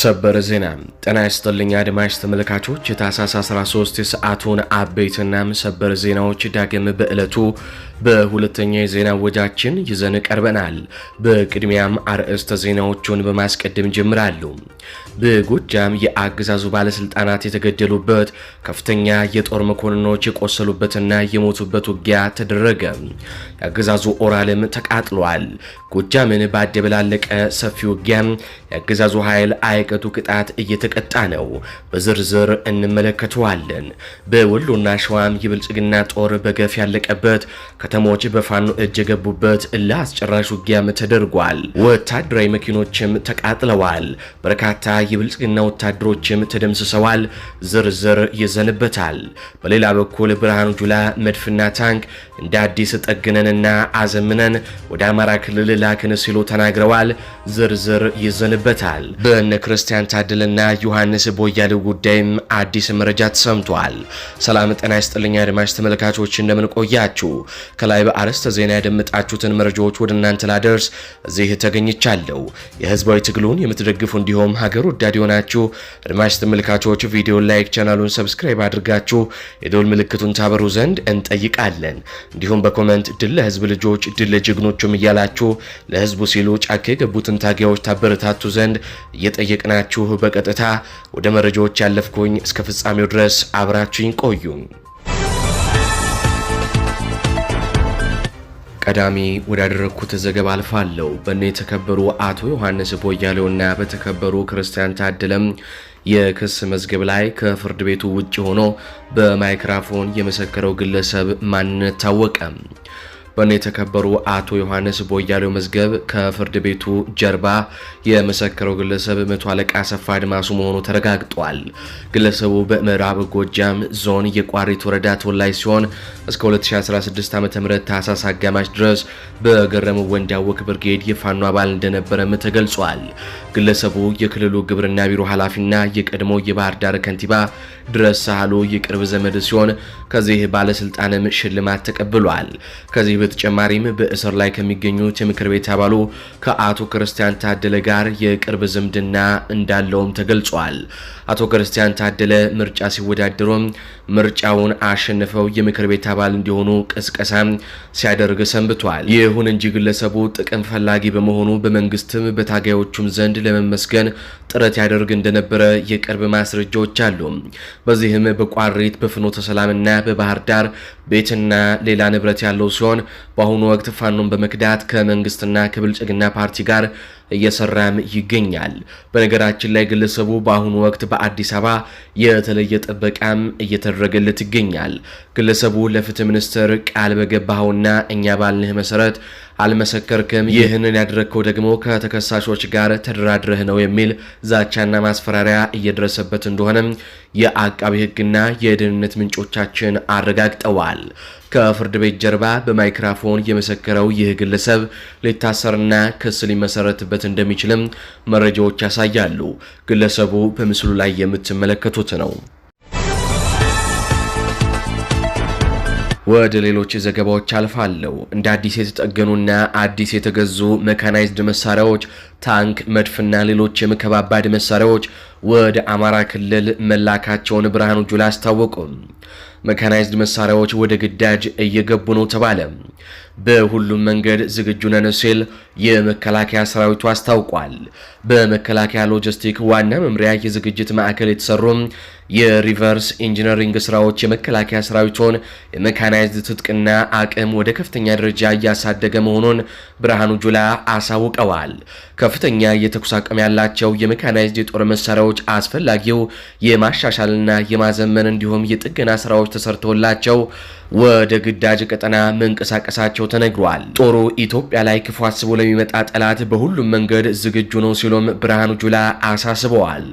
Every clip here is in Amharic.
ሰበር ዜና ጤና ይስጥልኝ አድማጭ ተመልካቾች የታህሳስ 13 የሰዓቱን አበይትና ሰበር ዜናዎች ዳግም በእለቱ በሁለተኛ የዜና ወጃችን ይዘን ቀርበናል። በቅድሚያም አርዕስተ ዜናዎቹን በማስቀደም ጀምራሉ። በጎጃም የአገዛዙ ባለስልጣናት የተገደሉበት ከፍተኛ የጦር መኮንኖች የቆሰሉበትና የሞቱበት ውጊያ ተደረገ። የአገዛዙ ኦራልም ተቃጥሏል። ጎጃምን ባደበላለቀ ሰፊ ውጊያ የአገዛዙ ኃይል አይቀጡ ቅጣት እየተቀጣ ነው። በዝርዝር እንመለከተዋለን። በወሎና ሸዋም የብልጽግና ጦር በገፍ ያለቀበት ከተሞች በፋኖ እጅ የገቡበት ለአስጨራሽ ውጊያም ተደርጓል። ወታደራዊ መኪኖችም ተቃጥለዋል። በርካታ የብልጽግና ወታደሮችም ተደምስሰዋል። ዝርዝር ይዘንበታል። በሌላ በኩል ብርሃኑ ጁላ መድፍና ታንክ እንደ አዲስ ጠግነንና አዘምነን ወደ አማራ ክልል ላክን ሲሉ ተናግረዋል። ዝርዝር ይዘንበታል። በእነ ክርስቲያን ታደለና ዮሐንስ ቦያለው ጉዳይም አዲስ መረጃ ተሰምቷል። ሰላም ጤና ይስጥልኝ አድማጭ ተመልካቾች እንደምን ቆያችሁ? ከላይ በአርዕስተ ዜና ያደመጣችሁትን መረጃዎች ወደ እናንተ ላደርስ እዚህ ተገኝቻለሁ። የህዝባዊ ትግሉን የምትደግፉ እንዲሁም ሀገር ወዳድ የሆናችሁ አድማጭ ተመልካቾች ቪዲዮ ላይክ፣ ቻናሉን ሰብስክራይብ አድርጋችሁ የደወል ምልክቱን ታበሩ ዘንድ እንጠይቃለን። እንዲሁም በኮሜንት ድል ለህዝብ ልጆች ድል ለጀግኖቹም እያላችሁ ለህዝቡ ሲሉ ጫካ የገቡትን ታጋዮች ታበረታቱ ዘንድ እየጠየቅናችሁ በቀጥታ ወደ መረጃዎች ያለፍኩኝ እስከ ፍጻሜው ድረስ አብራችሁኝ ቆዩ። ቀዳሚ ወዳደረኩት ዘገባ አልፋለሁ። በእነ የተከበሩ አቶ ዮሐንስ ቦያለውና በተከበሩ ክርስቲያን ታደለም የክስ መዝገብ ላይ ከፍርድ ቤቱ ውጭ ሆኖ በማይክሮፎን የመሰከረው ግለሰብ ማንነት ታወቀ። በእነ የተከበሩ አቶ ዮሐንስ ቦያለው መዝገብ ከፍርድ ቤቱ ጀርባ የመሰከረው ግለሰብ መቶ አለቃ አሰፋ አድማሱ መሆኑ ተረጋግጧል። ግለሰቡ በምዕራብ ጎጃም ዞን የቋሪት ወረዳ ተወላጅ ሲሆን እስከ 2016 ዓ.ም ታህሳስ አጋማሽ ድረስ በገረመው ወንዳወቅ ብርጌድ የፋኖ አባል እንደነበረም ተገልጿል። ግለሰቡ የክልሉ ግብርና ቢሮ ኃላፊና የቀድሞ የባህር ዳር ከንቲባ ድረስ ሳህሉ የቅርብ ዘመድ ሲሆን ከዚህ ባለስልጣንም ሽልማት ተቀብሏል። ከዚህ በተጨማሪም በእስር ላይ ከሚገኙት የምክር ቤት አባሉ ከአቶ ክርስቲያን ታደለ ጋር የቅርብ ዝምድና እንዳለውም ተገልጿል። አቶ ክርስቲያን ታደለ ምርጫ ሲወዳደሩም ምርጫውን አሸንፈው የምክር ቤት አባል እንዲሆኑ ቅስቀሳ ሲያደርግ ሰንብቷል። ይሁን እንጂ ግለሰቡ ጥቅም ፈላጊ በመሆኑ በመንግስትም በታጋዮቹም ዘንድ ለመመስገን ጥረት ያደርግ እንደነበረ የቅርብ ማስረጃዎች አሉ። በዚህም በቋሪት በፍኖተ ሰላምና በባህር ዳር ቤትና ሌላ ንብረት ያለው ሲሆን በአሁኑ ወቅት ፋኖን በመክዳት ከመንግስትና ከብልጽግና ፓርቲ ጋር እየሰራም ይገኛል። በነገራችን ላይ ግለሰቡ በአሁኑ ወቅት በአዲስ አበባ የተለየ ጥበቃም እየተደረገለት ይገኛል። ግለሰቡ ለፍትህ ሚኒስትር ቃል በገባኸውና እኛ ባልንህ መሰረት አልመሰከርክም፣ ይህንን ያደረግከው ደግሞ ከተከሳሾች ጋር ተደራድረህ ነው የሚል ዛቻና ማስፈራሪያ እየደረሰበት እንደሆነም የአቃቢ ህግና የደህንነት ምንጮቻችን አረጋግጠዋል። ከፍርድ ቤት ጀርባ በማይክሮፎን የመሰከረው ይህ ግለሰብ ሊታሰርና ክስ ሊመሰረትበት እንደሚችልም መረጃዎች ያሳያሉ። ግለሰቡ በምስሉ ላይ የምትመለከቱት ነው። ወደ ሌሎች ዘገባዎች አልፋለሁ። እንደ አዲስ የተጠገኑና አዲስ የተገዙ መካናይዝድ መሳሪያዎች፣ ታንክ፣ መድፍና ሌሎች የከባድ መሳሪያዎች ወደ አማራ ክልል መላካቸውን ብርሃኑ ጁላ አስታወቁ። መካናይዝድ መሳሪያዎች ወደ ግዳጅ እየገቡ ነው ተባለ። በሁሉም መንገድ ዝግጁ ነን ሲል የመከላከያ ሰራዊቱ አስታውቋል። በመከላከያ ሎጂስቲክ ዋና መምሪያ የዝግጅት ማዕከል የተሰሩ የሪቨርስ ኢንጂነሪንግ ስራዎች የመከላከያ ሰራዊቱን የመካናይዝድ ትጥቅና አቅም ወደ ከፍተኛ ደረጃ እያሳደገ መሆኑን ብርሃኑ ጁላ አሳውቀዋል። ከፍተኛ የተኩስ አቅም ያላቸው የመካናይዝድ የጦር መሳሪያዎች አስፈላጊው የማሻሻልና የማዘመን እንዲሁም የጥገና ስራዎች ተሰርተውላቸው ወደ ግዳጅ ቀጠና መንቀሳቀሳቸው ተነግሯል። ጦሩ ኢትዮጵያ ላይ ክፉ አስቦ ለሚመጣ ጠላት በሁሉም መንገድ ዝግጁ ነው ሲሉም ብርሃኑ ጁላ አሳስበዋል።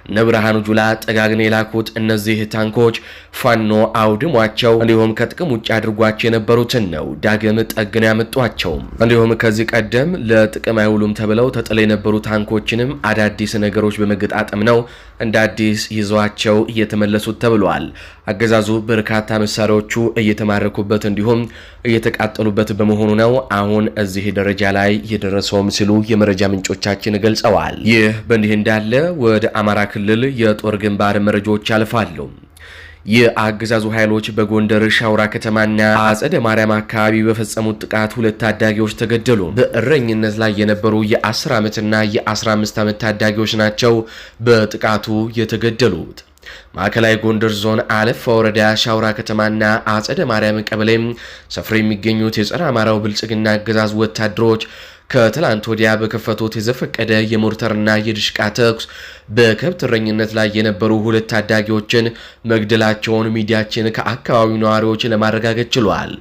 እነ ብርሃኑ ጁላ ጠጋግን የላኩት እነዚህ ታንኮች ፋኖ አውድሟቸው እንዲሁም ከጥቅም ውጭ አድርጓቸው የነበሩትን ነው ዳግም ጠግን ያመጧቸው። እንዲሁም ከዚህ ቀደም ለጥቅም አይውሉም ተብለው ተጥለው የነበሩ ታንኮችንም አዳዲስ ነገሮች በመገጣጠም ነው እንደ አዲስ ይዘዋቸው እየተመለሱት ተብሏል። አገዛዙ በርካታ መሳሪያዎቹ እየተማረኩበት እንዲሁም እየተቃጠሉበት በመሆኑ ነው አሁን እዚህ ደረጃ ላይ የደረሰውም ሲሉ የመረጃ ምንጮቻችን ገልጸዋል። ይህ በእንዲህ እንዳለ ወደ አማራ ክልል የጦር ግንባር መረጃዎች ያልፋሉ። የአገዛዙ ኃይሎች በጎንደር ሻውራ ከተማና አጸደ ማርያም አካባቢ በፈጸሙት ጥቃት 2 ታዳጊዎች ተገደሉ። በእረኝነት ላይ የነበሩ የ10 ዓመትና የ15 ዓመት ታዳጊዎች ናቸው በጥቃቱ የተገደሉት። ማዕከላዊ ጎንደር ዞን አለፋ ወረዳ ሻውራ ከተማና አጸደ ማርያም ቀበሌ ሰፍረው የሚገኙት የጸረ አማራው ብልጽግና አገዛዝ ወታደሮች ከትላንት ወዲያ በከፈቱት የዘፈቀደ የሞርተርና የድሽቃ ተኩስ በከብት እረኝነት ላይ የነበሩ 2 ታዳጊዎችን መግደላቸውን ሚዲያችን ከአካባቢው ነዋሪዎች ለማረጋገጥ ችሏል።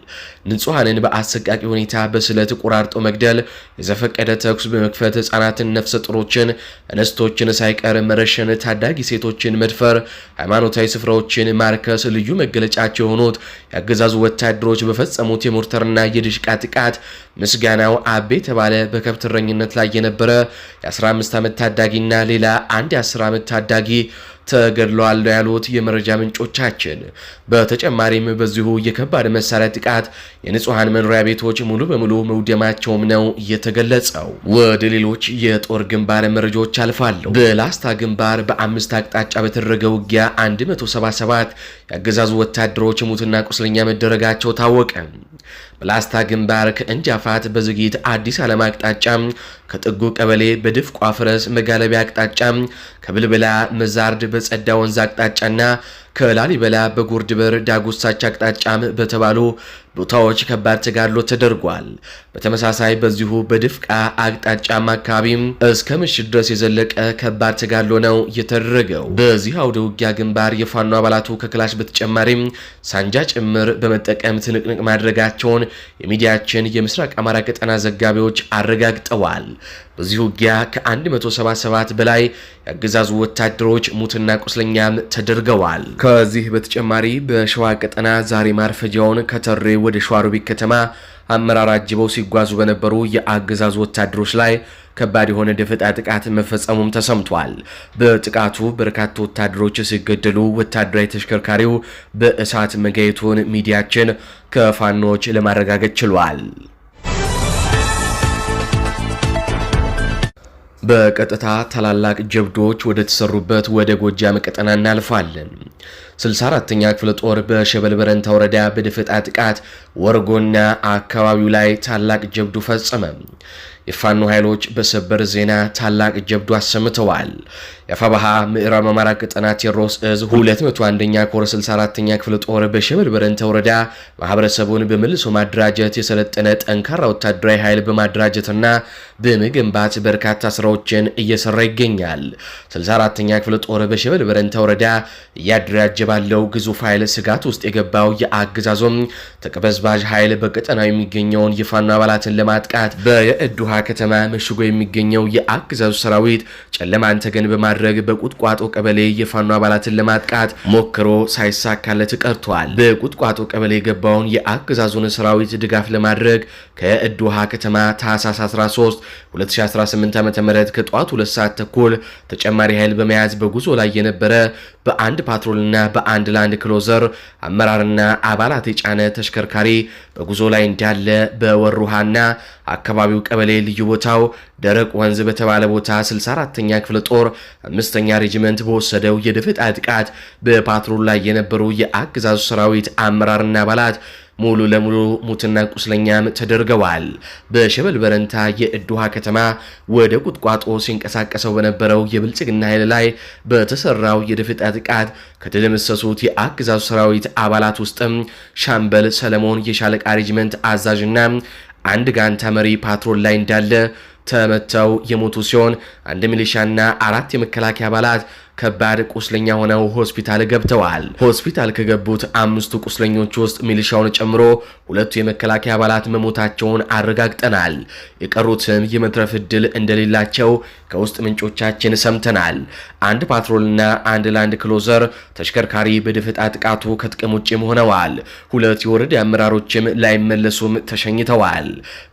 ንጹሐንን በአሰቃቂ ሁኔታ በስለት ቆራርጦ መግደል፣ የዘፈቀደ ተኩስ በመክፈት ህጻናትን፣ ነፍሰ ጡሮችን፣ እንስቶችን ሳይቀር መረሸን፣ ታዳጊ ሴቶችን መድፈር፣ ሃይማኖታዊ ስፍራዎችን ማርከስ ልዩ መገለጫቸው የሆኑት የአገዛዙ ወታደሮች በፈጸሙት የሞርተርና የድሽቃ ጥቃት ምስጋናው አቤ ተባለ በከብት እረኝነት ላይ የነበረ የ15 ዓመት ታዳጊና ሌላ አንድ የ10 ዓመት ታዳጊ ተገድለዋል ያሉት የመረጃ ምንጮቻችን። በተጨማሪም በዚሁ የከባድ መሳሪያ ጥቃት የንጹሃን መኖሪያ ቤቶች ሙሉ በሙሉ መውደማቸውም ነው የተገለጸው። ወደ ሌሎች የጦር ግንባር መረጃዎች አልፋለሁ። በላስታ ግንባር በ5 አቅጣጫ በተደረገ ውጊያ 177 የአገዛዙ ወታደሮች ሙትና ቁስለኛ መደረጋቸው ታወቀ። በላስታ ግንባር ከእንጃፋት በዝጊት አዲስ ዓለም አቅጣጫ፣ ከጥጉ ቀበሌ በድፍ ቋፍረስ መጋለቢያ አቅጣጫ፣ ከብልብላ መዛርድ በጸዳ ወንዝ አቅጣጫና ከላሊበላ በጉርድ በር ዳጉሳች አቅጣጫም በተባሉ ቦታዎች ከባድ ተጋድሎ ተደርጓል። በተመሳሳይ በዚሁ በድፍቃ አቅጣጫም አካባቢም እስከ ምሽት ድረስ የዘለቀ ከባድ ተጋድሎ ነው የተደረገው። በዚህ አውደ ውጊያ ግንባር የፋኖ አባላቱ ከክላሽ በተጨማሪም ሳንጃ ጭምር በመጠቀም ትንቅንቅ ማድረጋቸውን የሚዲያችን የምስራቅ አማራ ቀጠና ዘጋቢዎች አረጋግጠዋል። በዚህ ውጊያ ከ177 በላይ የአገዛዙ ወታደሮች ሙትና ቁስለኛም ተደርገዋል። ከዚህ በተጨማሪ በሸዋ ቀጠና ዛሬ ማርፈጃውን ከተሬ ወደ ሸዋሮቢት ከተማ አመራር አጅበው ሲጓዙ በነበሩ የአገዛዙ ወታደሮች ላይ ከባድ የሆነ ደፈጣ ጥቃት መፈጸሙም ተሰምቷል። በጥቃቱ በርካታ ወታደሮች ሲገደሉ ወታደራዊ ተሽከርካሪው በእሳት መጋየቱን ሚዲያችን ከፋኖች ለማረጋገጥ ችሏል። በቀጥታ ታላላቅ ጀብዶች ወደ ተሰሩበት ወደ ጎጃም ቀጠና እናልፋለን። 64ኛ ክፍለ ጦር በሸበል በረንታ ወረዳ በደፈጣ ጥቃት ወርጎና አካባቢው ላይ ታላቅ ጀብዱ ፈጸመ። የፋኖ ኃይሎች በሰበር ዜና ታላቅ ጀብዱ አሰምተዋል። የአፋባሃ ምዕራብ አማራ ቀጠና ቴዎድሮስ እዝ 201ኛ ኮር 64ኛ ክፍለ ጦር በሸበል በረንታ ወረዳ ማህበረሰቡን በመልሶ ማደራጀት የሰለጠነ ጠንካራ ወታደራዊ ኃይል በማደራጀትና በመገንባት በርካታ ስራዎችን እየሰራ ይገኛል። 64ኛ ክፍለ ጦር በሸበል በረንታ ወረዳ እያደራጀ ባለው ግዙፍ ኃይል ስጋት ውስጥ የገባው የአገዛዞም ተቀበዝባዥ ኃይል በቀጠናው የሚገኘውን የፋኖ አባላትን ለማጥቃት በየእዱሃ ከተማ መሽጎ የሚገኘው የአገዛዙ ሰራዊት ጨለማን ተገን በማድረግ በቁጥቋጦ ቀበሌ የፋኖ አባላትን ለማጥቃት ሞክሮ ሳይሳካለት ቀርቷል። በቁጥቋጦ ቀበሌ የገባውን የአገዛዙን ሰራዊት ድጋፍ ለማድረግ ከእዱሃ ከተማ ታህሳስ 13 2018 ዓ.ም ከጠዋቱ 2 ሰዓት ተኩል ተጨማሪ ኃይል በመያዝ በጉዞ ላይ የነበረ በአንድ ፓትሮልና በአንድ ላንድ ክሎዘር አመራርና አባላት የጫነ ተሽከርካሪ በጉዞ ላይ እንዳለ በወሩሃና አካባቢው ቀበሌ ልዩ ቦታው ደረቅ ወንዝ በተባለ ቦታ 64ኛ ክፍለ ጦር 5ኛ ሬጂመንት በወሰደው የደፈጣ ጥቃት በፓትሮል ላይ የነበሩ የአገዛዙ ሰራዊት አመራርና አባላት ሙሉ ለሙሉ ሙትና ቁስለኛም ተደርገዋል። በሸበል በረንታ የእዱሃ ከተማ ወደ ቁጥቋጦ ሲንቀሳቀሰው በነበረው የብልጽግና ኃይል ላይ በተሰራው የደፈጣ ጥቃት ከተደመሰሱት የአገዛዙ ሰራዊት አባላት ውስጥም ሻምበል ሰለሞን የሻለቃ ሬጂመንት አዛዥና አንድ ጋንታ መሪ ፓትሮል ላይ እንዳለ ተመተው የሞቱ ሲሆን አንድ ሚሊሻና 4 የመከላከያ አባላት ከባድ ቁስለኛ ሆነው ሆስፒታል ገብተዋል። ሆስፒታል ከገቡት 5ቱ ቁስለኞች ውስጥ ሚሊሻውን ጨምሮ 2 የመከላከያ አባላት መሞታቸውን አረጋግጠናል። የቀሩትም የመትረፍ ዕድል እንደሌላቸው ከውስጥ ምንጮቻችን ሰምተናል። አንድ ፓትሮልና አንድ ላንድ ክሎዘር ተሽከርካሪ በደፈጣ ጥቃቱ ከጥቅም ውጭም ሆነዋል። 2 የወረዳ አመራሮችም ላይመለሱም ተሸኝተዋል።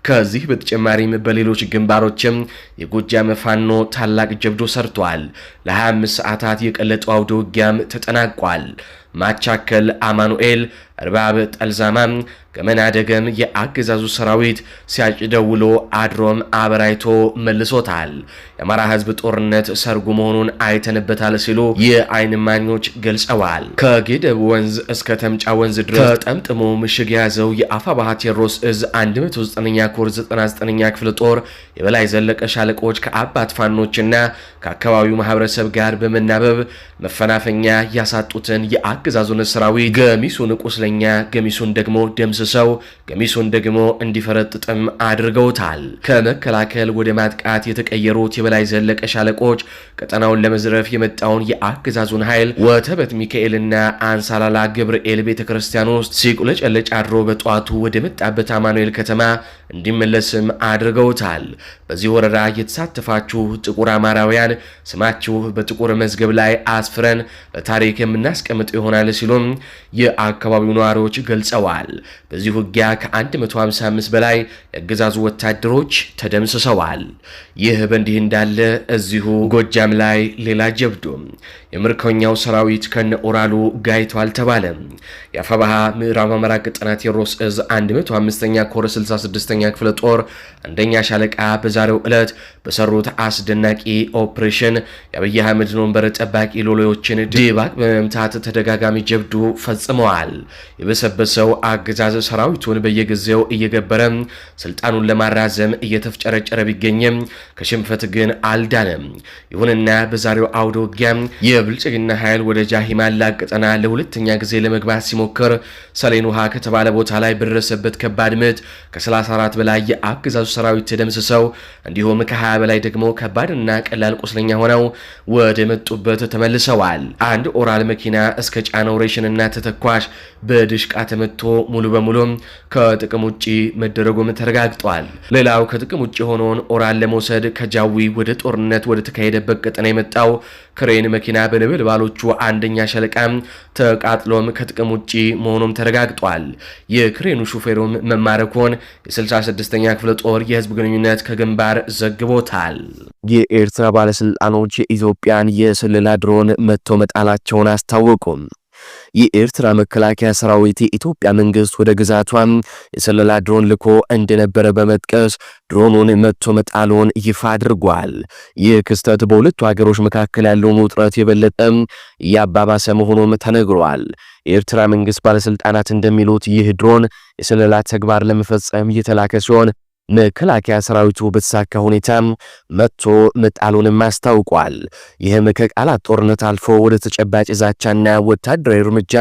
ከዚህ በተጨማሪም በሌሎች ግንባሮችም የጎጃም ፋኖ ታላቅ ጀብዶ ሰርቷል። ለ25 ሰዓታት የቀለጠው አውደ ውጊያም ተጠናቋል። ማቻከል፣ አማኑኤል፣ እርባብ፣ ጠልዛማ፣ ገመና ደገም የአገዛዙ ሰራዊት ሲያጭደውሎ አድሮም አበራይቶ መልሶታል። የአማራ ህዝብ ጦርነት ሰርጉ መሆኑን አይተንበታል ሲሉ የአይን ማኞች ገልጸዋል። ከጌደብ ወንዝ እስከ ተምጫ ወንዝ ድረስ ተጠምጥሞ ምሽግ የያዘው የአፋባሃ ቴዎድሮስ እዝ 109ኛ ኮር 99ኛ ክፍለ ጦር የበላይ ዘለቀ ሻለቆች ከአባት ፋኖችና ከአካባቢው ማህበረሰብ ጋር በመናበብ መፈናፈኛ ያሳጡትን የአገዛዙን ሰራዊት ገሚሱን ቁስለኛ ገሚሱን ደግሞ ደምስሰው ገሚሱን ደግሞ እንዲፈረጥጥም አድርገውታል። ከመከላከል ወደ ማጥቃት የተቀየሩት የበላይ ዘለቀ ሻለቆች ቀጠናውን ለመዝረፍ የመጣውን የአገዛዙን ኃይል ወተበት ሚካኤልና አንሳላላ ገብርኤል ቤተክርስቲያን ውስጥ ሲቁለጨለጭ አድሮ በጧቱ ወደ መጣበት አማኑኤል ከተማ እንዲመለስም አድርገውታል። በዚህ ወረራ የተሳተፋችሁ ጥቁር አማራውያን ስማችሁ በጥቁር መዝገብ ላይ አስፍረን ለታሪክ የምናስቀምጥ ይሆናል ሲሉም የአካባቢው ነዋሪዎች ገልጸዋል። በዚህ ውጊያ ከ155 በላይ የአገዛዙ ወታደሮች ተደምስሰዋል። ይህ በእንዲህ እንዳለ እዚሁ ጎጃም ላይ ሌላ ጀብዱ የምርኮኛው ሰራዊት ከነ ኦራሉ ጋይቷል ተባለ። የአፋባሃ ምዕራብ አማራ ቀጠና ቴዎድሮስ እዝ 105ኛ ኮር 66ኛ ክፍለ ጦር አንደኛ ሻለቃ በዛሬው ዕለት በሰሩት አስደናቂ ኦፕሬሽን የአብይ አህመድን ወንበር ጠባቂ ሎሌዎችን ድባቅ በመምታት ተደጋጋሚ ጀብዱ ፈጽመዋል። የበሰበሰው አገዛዝ ሰራዊቱን በየጊዜው እየገበረ ስልጣኑን ለማራዘም እየተፍጨረጨረ ቢገኝም ከሽንፈት ግን አልዳነም። ይሁንና በዛሬው አውደ ውጊያ የብልጽግና ኃይል ወደ ጃሂማላ ቀጠና ለሁለተኛ ጊዜ ለመግባት ሲሞክር ሰሌን ውሃ ከተባለ ቦታ ላይ በደረሰበት ከባድ ምት ከ34 በላይ የአገዛዙ ሰራዊት ተደምስሰው እንዲሁም ከ20 በላይ ደግሞ ከባድና ቀላል ቁስለኛ ሆነው ወደ መጡበት ተመልሰዋል። አንድ ኦራል መኪና እስከ ጫነው ሬሽንና ተተኳሽ በድሽቃ ተመቶ ሙሉ በሙሉ ከጥቅም ውጪ መደረጉም ተረጋግጧል። ሌላው ከጥቅም ውጪ ሆኖን ኦራል ለመውሰድ ከጃዊ ወደ ጦርነት ወደ ተካሄደበት ቀጠና የመጣው ክሬን መኪና በነበልባሎቹ አንደኛ ሻለቃ ተቃጥሎም ከጥቅም ውጪ መሆኑም ተረጋግጧል። የክሬኑ ሹፌሩም መማረኩን የ66ኛ ክፍለ ጦር የህዝብ ግንኙነት ከግንባር ዘግቦታል። የኤርትራ ባለስልጣኖች የኢትዮጵያን የስለላ ድሮን መጥተው መጣላቸውን አስታወቁም። የኤርትራ መከላከያ ሰራዊት የኢትዮጵያ መንግስት ወደ ግዛቷ የሰለላ ድሮን ልኮ እንደነበረ በመጥቀስ ድሮኑን መጥቶ መጣሉን ይፋ አድርጓል። ይህ ክስተት በሁለቱ ሀገሮች መካከል ያለውን ውጥረት የበለጠ እያባባሰ መሆኑም ተነግሯል። የኤርትራ መንግስት ባለስልጣናት እንደሚሉት ይህ ድሮን የሰለላ ተግባር ለመፈጸም እየተላከ ሲሆን መከላከያ ሰራዊቱ በተሳካ ሁኔታ መጥቶ መጣሉንም አስታውቋል። ይህም ከቃላት ጦርነት አልፎ ወደ ተጨባጭ ዛቻና ወታደራዊ እርምጃ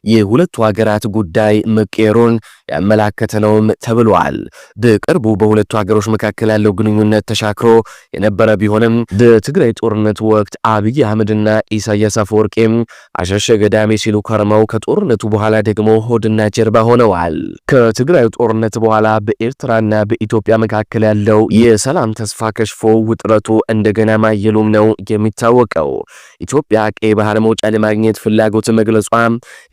የሁለቱ ሀገራት ጉዳይ መቀየሩን ያመላከተ ነውም ተብሏል። በቅርቡ በሁለቱ ሀገሮች መካከል ያለው ግንኙነት ተሻክሮ የነበረ ቢሆንም በትግራይ ጦርነት ወቅት አብይ አህመድና ኢሳያስ አፈወርቂም አሸሸ ገዳሜ ሲሉ ከርመው ከጦርነቱ በኋላ ደግሞ ሆድና ጀርባ ሆነዋል። ከትግራይ ጦርነት በኋላ በኤርትራና በኢትዮጵያ መካከል ያለው የሰላም ተስፋ ከሽፎ ውጥረቱ እንደገና ማየሉም ነው የሚታወቀው። ኢትዮጵያ ቀይ ባህር መውጫ ለማግኘት ፍላጎት መግለጿ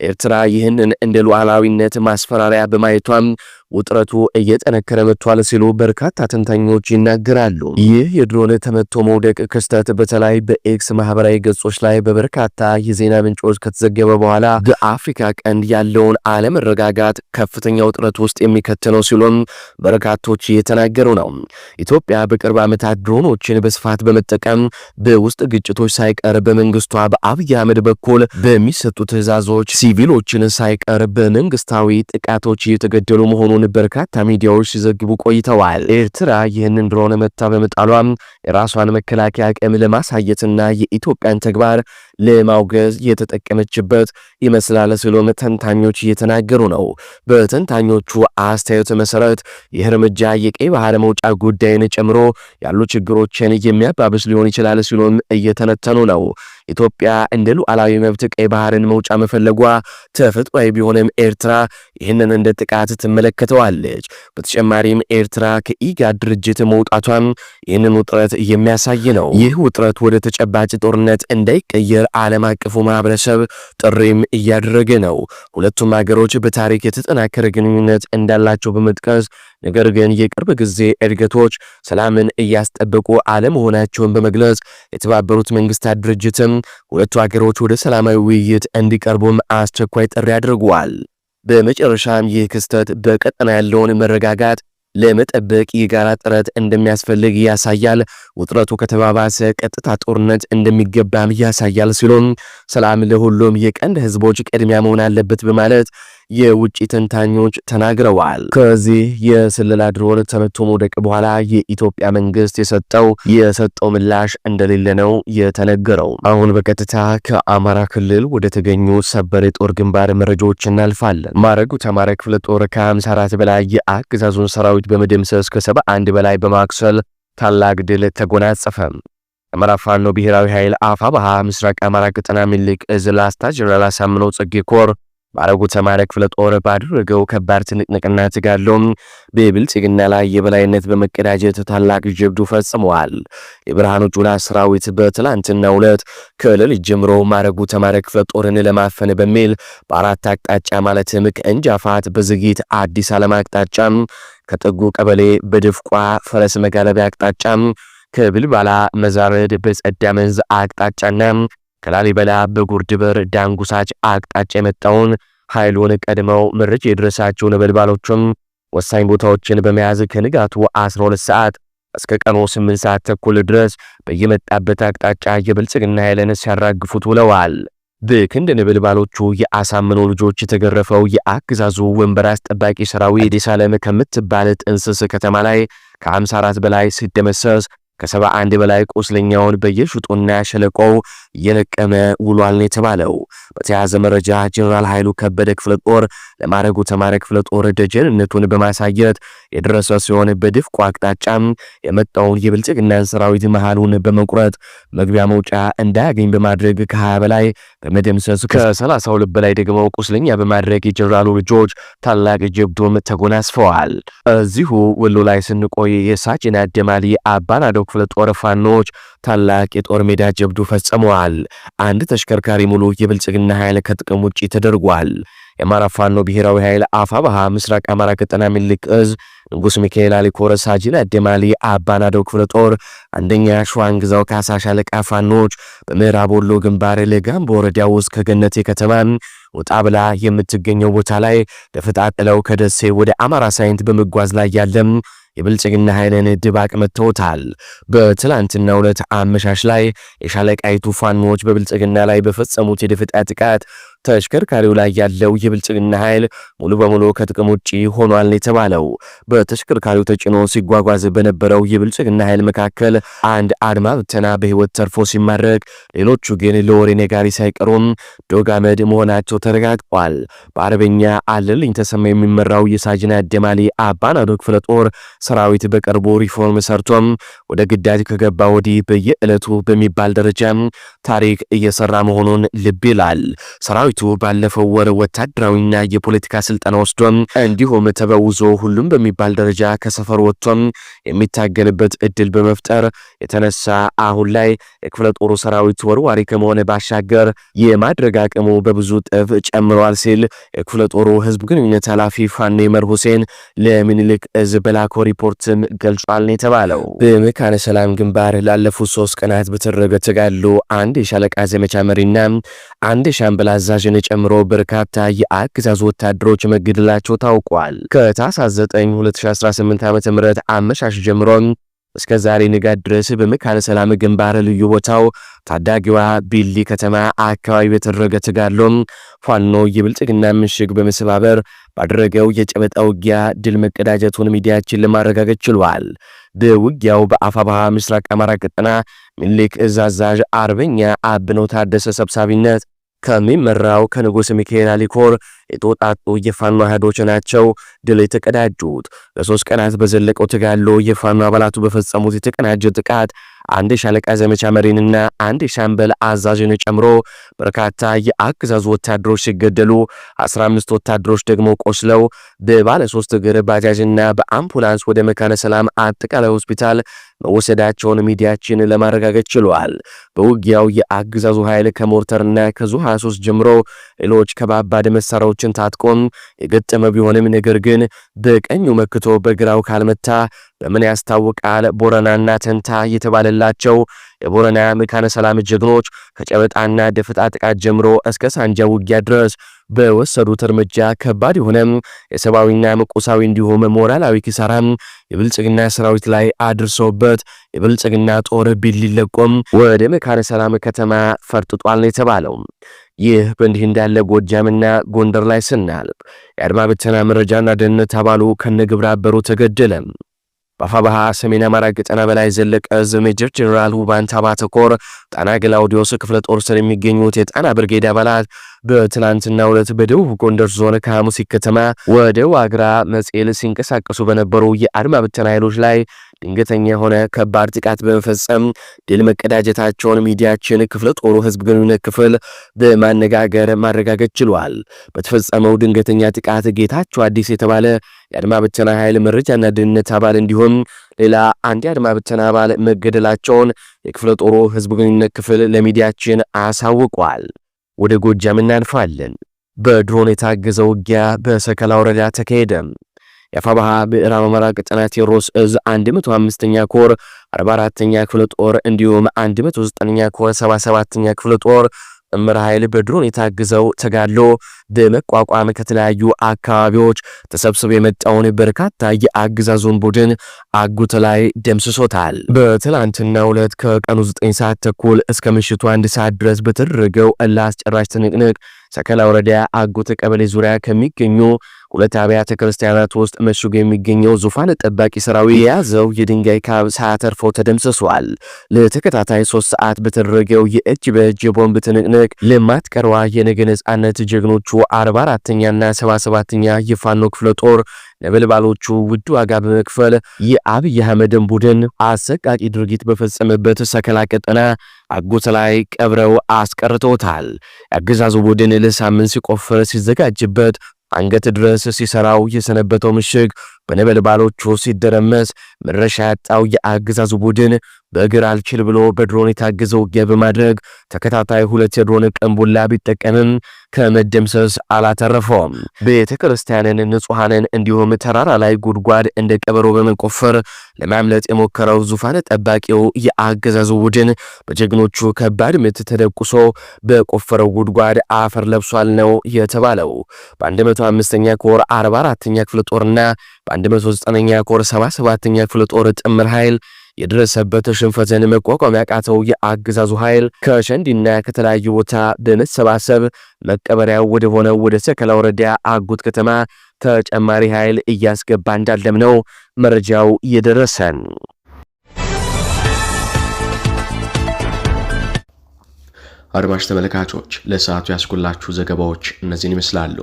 ኤርትራ ይህንን እንደ ሉዓላዊነት ማስፈራሪያ በማየቷም ውጥረቱ እየጠነከረ መጥቷል ሲሉ በርካታ ተንታኞች ይናገራሉ። ይህ የድሮን ተመቶ መውደቅ ክስተት በተለይ በኤክስ ማህበራዊ ገጾች ላይ በበርካታ የዜና ምንጮች ከተዘገበ በኋላ በአፍሪካ ቀንድ ያለውን አለመረጋጋት ከፍተኛ ውጥረት ውስጥ የሚከተለው ሲሉም በርካቶች እየተናገሩ ነው። ኢትዮጵያ በቅርብ ዓመታት ድሮኖችን በስፋት በመጠቀም በውስጥ ግጭቶች ሳይቀር በመንግስቷ በአብይ አህመድ በኩል በሚሰጡ ትዕዛዞች ሲቪሎችን ሳይቀር በመንግስታዊ ጥቃቶች እየተገደሉ መሆኑን በርካታ ሚዲያዎች ሲዘግቡ ቆይተዋል። ኤርትራ ይህንን ድሮን መታ በመጣሏ የራሷን መከላከያ አቅም ለማሳየትና የኢትዮጵያን ተግባር ለማውገዝ የተጠቀመችበት ይመስላል ሲሉም ተንታኞች እየተናገሩ ነው። በተንታኞቹ አስተያየት መሰረት ይህ እርምጃ የቀይ ባህር መውጫ ጉዳይን ጨምሮ ያሉ ችግሮችን የሚያባብስ ሊሆን ይችላል ሲሉም እየተነተኑ ነው። ኢትዮጵያ እንደ ሉዓላዊ መብት ቀይ ባህርን መውጫ መፈለጓ ተፈጥሯዊ ቢሆንም ኤርትራ ይህንን እንደ ጥቃት ትመለከተዋለች። በተጨማሪም ኤርትራ ከኢጋድ ድርጅት መውጣቷም ይህንን ውጥረት የሚያሳይ ነው። ይህ ውጥረት ወደ ተጨባጭ ጦርነት እንዳይቀየር ዓለም አቀፉ ማህበረሰብ ጥሪም እያደረገ ነው። ሁለቱም ሀገሮች በታሪክ የተጠናከረ ግንኙነት እንዳላቸው በመጥቀስ ነገር ግን የቅርብ ጊዜ እድገቶች ሰላምን እያስጠበቁ አለመሆናቸውን በመግለጽ የተባበሩት መንግስታት ድርጅትም ሁለቱ ሀገሮች ወደ ሰላማዊ ውይይት እንዲቀርቡም አስቸኳይ ጥሪ አድርጓል። በመጨረሻም ይህ ክስተት በቀጠና ያለውን መረጋጋት ለመጠበቅ የጋራ ጥረት እንደሚያስፈልግ ያሳያል። ውጥረቱ ከተባባሰ ቀጥታ ጦርነት እንደሚገባም ያሳያል ሲሉም ሰላም ለሁሉም የቀንድ ህዝቦች ቅድሚያ መሆን አለበት በማለት የውጭ ተንታኞች ተናግረዋል። ከዚህ የስለላ ድሮን ተመቶ መውደቅ በኋላ የኢትዮጵያ መንግስት የሰጠው ምላሽ እንደሌለ ነው የተነገረው። አሁን በቀጥታ ከአማራ ክልል ወደ ተገኙ ሰበር የጦር ግንባር መረጃዎች እናልፋለን። ማረጉ ተማረ ክፍለ ጦር ከ54 በላይ የአገዛዙን ሰራዊት በመደምሰስ ከ71 በላይ በማክሰል ታላቅ ድል ተጎናጸፈ። አማራ ፋኖ ብሔራዊ ኃይል አፋብኃ ምስራቅ አማራ ቀጠና ምኒልክ ዕዝ ላስታ ጀነራል አሳምነው ጽጌ ኮር ማረጉ ተማረ ክፍለ ጦር ባደረገው ከባድ ትንቅንቅና ተጋድሎም በብልጽግና ላይ የበላይነት በመቀዳጀት ታላቅ ጀብዱ ፈጽመዋል። የብርሃኑ ጁላ ሰራዊት በትላንትናው ዕለት ከሌሊት ጀምሮ ማረጉ ተማረ ክፍለ ጦርን ለማፈን በሚል በአራት አቅጣጫ ማለትም ከእንጃፋት፣ በዝጊት፣ አዲስ ዓለም አቅጣጫ፣ ከጥጉ ቀበሌ፣ በድፍቋ ፈረስ መጋለቢያ አቅጣጫ፣ ከብልባላ መዛረድ በጸዳ መንዝ አቅጣጫና ከላሊበላ በጉርድ በር ዳንጉሳች አቅጣጫ የመጣውን ኃይሉን ቀድመው መረጃ የደረሳቸው ነበልባሎችም ወሳኝ ቦታዎችን በመያዝ ከንጋቱ 12 ሰዓት እስከ ቀኑ 8 ሰዓት ተኩል ድረስ በየመጣበት አቅጣጫ የብልጽግና ኃይልን ሲያራግፉት ውለዋል። በክንድ ነበልባሎቹ የአሳምነው ልጆች የተገረፈው የአገዛዙ ወንበር አስጠባቂ ሰራዊት ደሳለም ከምትባል ጥንስስ ከተማ ላይ ከ54 በላይ ሲደመሰስ ከ71 በላይ ቁስለኛውን በየሽጡና ሸለቆው እየለቀመ ውሏል ነው የተባለው። በተያያዘ መረጃ ጀነራል ኃይሉ ከበደ ክፍለ ጦር ለማረጉ ተማረ ክፍለ ጦር ደጀንነቱን በማሳየት የደረሰ ሲሆን በድፍቁ አቅጣጫም የመጣውን የብልጽግናን ሰራዊት መሃሉን በመቁረጥ መግቢያ መውጫ እንዳያገኝ በማድረግ ከ20 በላይ በመደምሰስ ከ32 በላይ ደግሞ ቁስለኛ በማድረግ የጀነራሉ ልጆች ታላቅ ጀብዶም ተጎናስፈዋል። እዚሁ ወሎ ላይ ስንቆይ የሳጅን አደማሊ አባናዶ ክፍለ ጦር ፋኖች ታላቅ የጦር ሜዳ ጀብዱ ፈጽመዋል። አንድ ተሽከርካሪ ሙሉ የብልጽግና ኃይል ከጥቅም ውጪ ተደርጓል። የአማራ ፋኖ ብሔራዊ ኃይል አፋብኃ ምስራቅ አማራ ቀጠና ምኒልክ ዕዝ ንጉስ ሚካኤል አሊኮር ሳጅን አደማሊ አባናዶ ክፍለ ጦር አንደኛ ሸዋን ግዛው ካሳ ሻለቃ ፋኖች በምዕራብ ወሎ ግንባር ለጋምቦ ወረዳ ውስጥ ከገነቴ ከተማ ወጣ ብላ የምትገኘው ቦታ ላይ ተፈጣጥለው ከደሴ ወደ አማራ ሳይንት በመጓዝ ላይ ያለም የብልጽግና ኃይልን ድባቅ መተውታል። በትላንትናው ዕለት አመሻሽ ላይ የሻለቃይቱ ፋኖች በብልጽግና ላይ በፈጸሙት የደፈጣ ጥቃት ተሽከርካሪው ላይ ያለው የብልጽግና ኃይል ሙሉ በሙሉ ከጥቅም ውጪ ሆኗል የተባለው። በተሽከርካሪው ተጭኖ ሲጓጓዝ በነበረው የብልጽግና ኃይል መካከል አንድ አድማ ብተና በህይወት ተርፎ ሲማረክ፣ ሌሎቹ ግን ለወሬ ነጋሪ ሳይቀሩም ዶጋመድ መሆናቸው ተረጋግጧል። በአርበኛ አለልኝ ተሰማ የሚመራው የሳጅን አደማሊ አባናዶ ክፍለ ጦር ሰራዊት በቅርቡ ሪፎርም ሰርቶም ወደ ግዳጅ ከገባ ወዲህ በየዕለቱ በሚባል ደረጃ ታሪክ እየሰራ መሆኑን ልብ ይላል። ሰራዊቱ ባለፈው ወር ወታደራዊና የፖለቲካ ስልጠና ወስዶም እንዲሁም ተበውዞ ሁሉም በሚባል ደረጃ ከሰፈር ወጥቶም የሚታገልበት እድል በመፍጠር የተነሳ አሁን ላይ የክፍለ ጦሩ ሰራዊት ወርዋሪ ከመሆነ ባሻገር የማድረግ አቅሙ በብዙ ጥፍ ጨምሯል ሲል የክፍለ ጦሩ ህዝብ ግንኙነት ኃላፊ ፋኖ ይመር ሁሴን ለምኒልክ ዕዝ በላኮ ሪፖርትም ገልጿል ነው የተባለው። በመካነ ሰላም ግንባር ላለፉት 3 ቀናት በተደረገ ተጋድሎ አንድ የሻለቃ ዘመቻ መሪና አንድ የሻምበል አዛዥን ጨምሮ በርካታ የአገዛዙ ወታደሮች መገደላቸው ታውቋል። ከታህሳስ 9 2018 ዓ.ም አመሻሽ ጀምሮ እስከ ዛሬ ንጋት ድረስ በመካነ ሰላም ግንባር ልዩ ቦታው ታዳጊዋ ቢሊ ከተማ አካባቢ በተደረገ ተጋድሎ ፋኖ የብልጽግና ምሽግ በመሰባበር ባደረገው የጨበጣ ውጊያ ድል መቀዳጀቱን ሚዲያችን ለማረጋገጥ ችሏል። በውጊያው በአፋብኃ ምስራቅ አማራ ቀጠና ምኒልክ ዕዝ አዛዥ አርበኛ አብነው ታደሰ ሰብሳቢነት ከሚመራው ከንጉስ ሚካኤል አሊኮር የተወጣጡ የፋኖ አህዶች ናቸው ድል የተቀዳጁት። ለ3 ቀናት በዘለቀው ተጋድሎ የፋኖ አባላቱ በፈጸሙት የተቀናጀ ጥቃት አንድ የሻለቃ ዘመቻ መሪንና አንድ የሻምበል አዛዥን ጨምሮ በርካታ የአገዛዙ ወታደሮች ሲገደሉ 15 ወታደሮች ደግሞ ቆስለው በባለ 3 እግር ባጃጅና በአምቡላንስ ወደ መካነ ሰላም አጠቃላይ ሆስፒታል መወሰዳቸውን ሚዲያችን ለማረጋገጥ ችሏል። በውጊያው የአገዛዙ ኃይል ከሞርተርና ከዙ 23 ጀምሮ ሌሎች ከባባድ መሳሪያዎችን ታጥቆም የገጠመ ቢሆንም ነገር ግን በቀኙ መክቶ በግራው ካልመታ በምን ያስታውቃል? ቦረናና ተንታ የተባለላቸው የቦረና መካነ ሰላም ጀግኖች ከጨበጣና ደፈጣ ጥቃት ጀምሮ እስከ ሳንጃ ውጊያ ድረስ በወሰዱት እርምጃ ከባድ የሆነም የሰብአዊና ቁሳዊ እንዲሁም ሞራላዊ ኪሳራም የብልጽግና ሰራዊት ላይ አድርሰውበት የብልጽግና ጦር ቢሊለቆም ወደ መካነ ሰላም ከተማ ፈርጥጧል ነው የተባለው። ይህ በእንዲህ እንዳለ ጎጃምና ጎንደር ላይ ስናልፍ የአድማ ብተና መረጃና ደህንነት አባሉ ከነግብረ አበሩ ተገደለ። በአፋባሃ ሰሜን አማራ ቀጠና በላይ ዘለቀ ዕዝ ሜጀር ጀነራል ውባንታ ባተኮር ጣና ግላውዲዮስ ክፍለ ጦር ስር የሚገኙት የጣና ብርጌድ አባላት በትናንትናው ዕለት በደቡብ ጎንደር ዞን ከሐሙሲት ከተማ ወደ ዋግራ መጼል ሲንቀሳቀሱ በነበሩ የአድማ ብተና ኃይሎች ላይ ድንገተኛ የሆነ ከባድ ጥቃት በመፈጸም ድል መቀዳጀታቸውን ሚዲያችን ክፍለ ጦሩ ህዝብ ግንኙነት ክፍል በማነጋገር ማረጋገጥ ችሏል። በተፈጸመው ድንገተኛ ጥቃት ጌታቸው አዲስ የተባለ የአድማ ብተና ኃይል መረጃና ደህንነት አባል እንዲሁም ሌላ አንድ የአድማ ብተና አባል መገደላቸውን የክፍለ ጦሩ ህዝብ ግንኙነት ክፍል ለሚዲያችን አሳውቋል። ወደ ጎጃም እናልፋለን። በድሮን የታገዘ ውጊያ በሰከላ ወረዳ ተካሄደ። የአፋባሃ ምዕራብ አማራ ቀጠና ቴዎድሮስ ዕዝ 105ኛ ኮር 44ኛ ክፍለ ጦር እንዲሁም 109ኛ ኮር 77ኛ ክፍለ ጦር ጥምር ኃይል በድሮን የታገዘው ተጋድሎ በመቋቋም ከተለያዩ አካባቢዎች ተሰብስበው የመጣውን በርካታ የአገዛዙን ቡድን አጉት ላይ ደምስሶታል። በትላንትናው ዕለት ከቀኑ 9 ሰዓት ተኩል እስከ ምሽቱ 1 ሰዓት ድረስ በተደረገው አስጨራሽ ትንቅንቅ ሰከላ ወረዳ አጉት ቀበሌ ዙሪያ ከሚገኙ ሁለት አብያተ ክርስቲያናት ውስጥ መሽጎ የሚገኘው ዙፋን ጠባቂ ሰራዊት የያዘው የድንጋይ ካብ ሳያተርፈው ተደምስሷል። ለተከታታይ 3 ሰዓት በተደረገው የእጅ በእጅ ቦምብ ትንቅንቅ ለማትቀረዋ የነገ ነጻነት ጀግኖቹ 44ኛና 77ኛ የፋኖ ክፍለ ጦር ነበልባሎቹ ውድ ዋጋ በመክፈል የአብይ አህመድን ቡድን አሰቃቂ ድርጊት በፈጸመበት ሰከላ ቀጠና አጉት ላይ ቀብረው አስቀርተውታል። የአገዛዙ ቡድን ለሳምንት ሲቆፍር ሲዘጋጅበት አንገት ድረስ ሲሰራው የሰነበተው ምሽግ በነበልባሎቹ ሲደረመስ መድረሻ ያጣው የአገዛዙ ቡድን በእግር አልችል ብሎ በድሮን የታገዘ ውጊያ በማድረግ ተከታታይ 2 የድሮን ቀንቡላ ቢጠቀምም ከመደምሰስ አላተረፈውም። ቤተ ክርስቲያንን፣ ንጹሐንን እንዲሁም ተራራ ላይ ጉድጓድ እንደ ቀበሮ በመቆፈር ለማምለጥ የሞከረው ዙፋን ጠባቂው የአገዛዙ ቡድን በጀግኖቹ ከባድ ምት ተደቁሶ በቆፈረው ጉድጓድ አፈር ለብሷል ነው የተባለው። በ105ኛ ኮር 44ኛ ክፍለ ጦርና በ109ኛ ኮር 77ኛ ክፍለ ጦር ጥምር ኃይል የደረሰበት ሽንፈትን መቋቋም ያቃተው የአገዛዙ ኃይል ከሸንዲና ከተለያዩ ቦታ በመሰባሰብ መቀበሪያው ወደ ሆነው ወደ ሰከላ ወረዳ አጉት ከተማ ተጨማሪ ኃይል እያስገባ እንዳለም ነው መረጃው የደረሰን። አድማጭ ተመልካቾች ለሰዓቱ ያስኩላችሁ ዘገባዎች እነዚህን ይመስላሉ።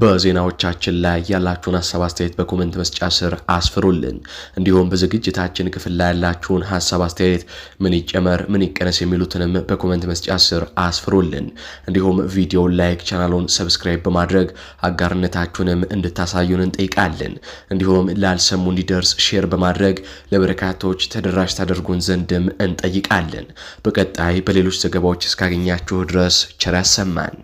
በዜናዎቻችን ላይ ያላችሁን ሐሳብ አስተያየት በኮሜንት መስጫ ስር አስፍሩልን። እንዲሁም በዝግጅታችን ክፍል ላይ ያላችሁን ሐሳብ አስተያየት ምን ይጨመር ምን ይቀነስ የሚሉትንም በኮሜንት መስጫ ስር አስፍሩልን። እንዲሁም ቪዲዮውን ላይክ፣ ቻናሉን ሰብስክራይብ በማድረግ አጋርነታችሁንም እንድታሳዩን እንጠይቃለን። እንዲሁም ላልሰሙ እንዲደርስ ሼር በማድረግ ለበርካቶች ተደራሽ ታደርጉን ዘንድም እንጠይቃለን። በቀጣይ በሌሎች ዘገባዎች እስካገኛችሁ ድረስ ቸር ያሰማን።